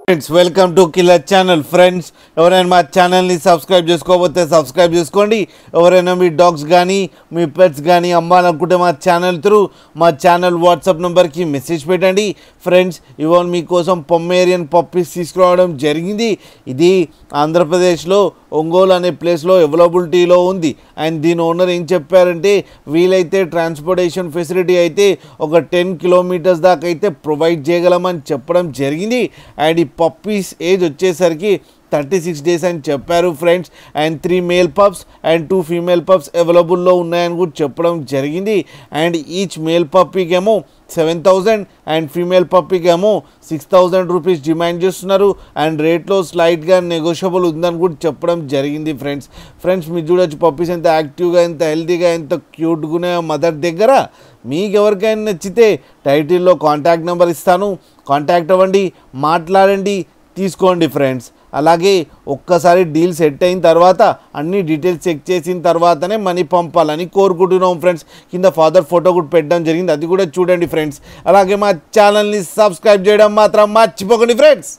Friends welcome to killer channel. Friends ఎవరైనా మా ఛానల్ని సబ్స్క్రైబ్ చేసుకోకపోతే సబ్స్క్రైబ్ చేసుకోండి. ఎవరైనా మీ డాగ్స్ కానీ మీ పెట్స్ కానీ అమ్మాలనుకుంటే మా ఛానల్ వాట్సాప్ నెంబర్కి మెసేజ్ పెట్టండి. ఫ్రెండ్స్ ఇవాళ మీకోసం పొమ్మేరియన్ పప్పీస్ తీసుకురావడం జరిగింది. ఇది ఆంధ్రప్రదేశ్లో ఒంగోలు అనే ప్లేస్లో అవైలబిలిటీలో ఉంది. అండ్ దీని ఓనర్ ఏం చెప్పారంటే వీలైతే ట్రాన్స్పోర్టేషన్ ఫెసిలిటీ అయితే ఒక 10 కిలోమీటర్స్ దాకా అయితే ప్రొవైడ్ చేయగలమని చెప్పడం జరిగింది. అండ్ ఈ పప్పీస్ ఏజ్ వచ్చేసరికి 36 డేస్ అని చెప్పారు friends. And 3 male pups and 2 female pups అవైలబుల్లో ఉన్నాయని కూడా చెప్పడం జరిగింది. అండ్ ఈచ్ మేల్ పప్పీకేమో 7,000 అండ్ ఫీమేల్ పప్పీకేమో 6,000 రూపీస్ డిమాండ్ చేస్తున్నారు. అండ్ రేట్లో స్లైట్గా నెగోషియబుల్ ఉందని కూడా చెప్పడం జరిగింది. ఫ్రెండ్స్ మీరు చూడొచ్చు పప్పీస్ ఎంత యాక్టివ్గా, ఎంత హెల్తీగా, ఎంత క్యూట్గా మదర్ దగ్గర. మీకు ఎవరికైనా నచ్చితే టైటిల్లో కాంటాక్ట్ నెంబర్ ఇస్తాను, కాంటాక్ట్ అవ్వండి, మాట్లాడండి, తీసుకోండి ఫ్రెండ్స్. అలాగే ఒక్కసారి డీల్ సెట్ అయిన తర్వాత అన్ని డీటెయిల్స్ చెక్ చేసిన తర్వాతనే మనీ పంపాలని కోరుకుంటున్నాం ఫ్రెండ్స్. కింద ఫాదర్ ఫోటో కూడా పెట్టడం జరిగింది, అది కూడా చూడండి ఫ్రెండ్స్. అలాగే మా ఛానల్ని సబ్స్క్రైబ్ చేయడం మాత్రం మర్చిపోకండి ఫ్రెండ్స్.